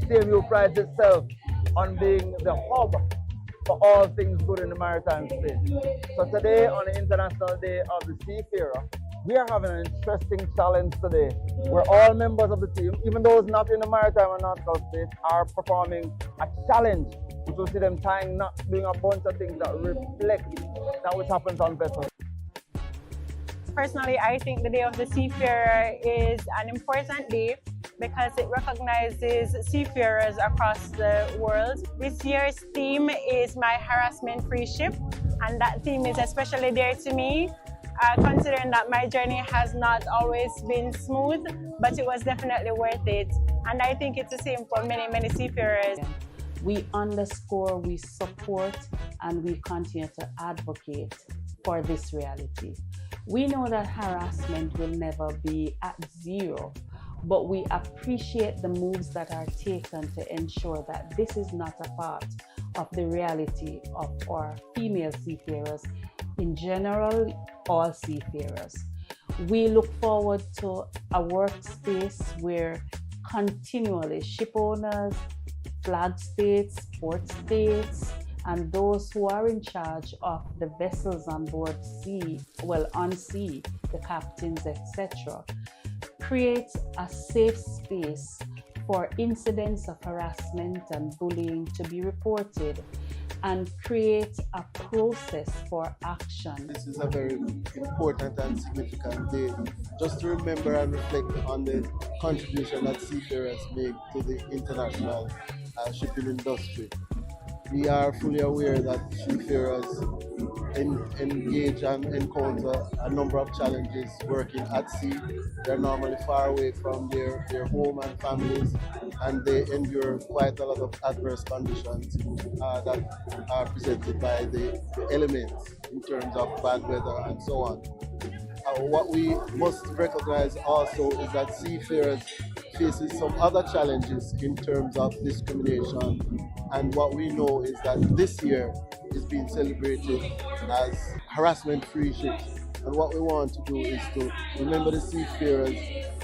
CMU prides itself on being the hub for all things good in the maritime space. So today, on the International Day of the Seafarer, we are having an interesting challenge today, where all members of the team, even those not in the maritime and nautical space, are performing a challenge, which will see them tying knots, doing a bunch of things that reflect that which happens on vessels. Personally, I think the Day of the Seafarer is an important day because it recognizes seafarers across the world. This year's theme is My Harassment-Free Ship, and that theme is especially dear to me, considering that my journey has not always been smooth, but it was definitely worth it. And I think it's the same for many, many seafarers. We underscore, we support, and we continue to advocate for this reality. We know that harassment will never be at zero, but we appreciate the moves that are taken to ensure that this is not a part of the reality of our female seafarers, in general, all seafarers. We look forward to a workspace where continually ship owners, flag states, port states, and those who are in charge of the vessels on board on sea, the captains, etc., create a safe space for incidents of harassment and bullying to be reported, and create a process for action. This is a very important and significant day, just to remember and reflect on the contribution that seafarers make to the international shipping industry. We are fully aware that seafarers engage and encounter a number of challenges working at sea. They're normally far away from their home and families, and they endure quite a lot of adverse conditions that are presented by the elements in terms of bad weather and so on. What we must recognize also is that seafarers faces some other challenges in terms of discrimination, and what we know is that this year is being celebrated as harassment-free ships. And what we want to do is to remember the seafarers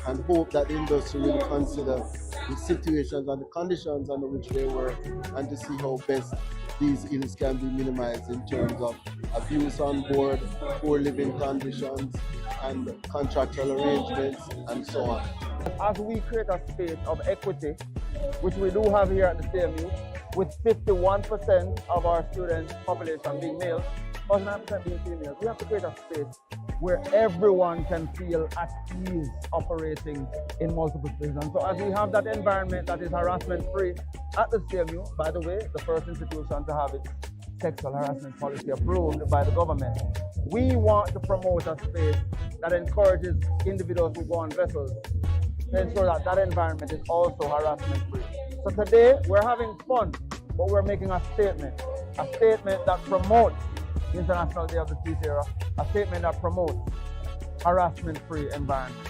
and hope that the industry will consider the situations and the conditions under which they work, and to see how best these ills can be minimized in terms of abuse on board, poor living conditions, and contractual arrangements, and so on. As we create a space of equity, which we do have here at the CMU, with 51% of our student population being male, 49% being females, we have to create a space where everyone can feel at ease operating in multiple spaces. And so as we have that environment that is harassment-free at the CMU, by the way, the first institution to have its sexual harassment policy approved by the government, we want to promote a space that encourages individuals who go on vessels to ensure that that environment is also harassment-free. So today, we're having fun, but we're making a statement that promotes the International Day of the Seafarer, a statement that promotes harassment-free environment.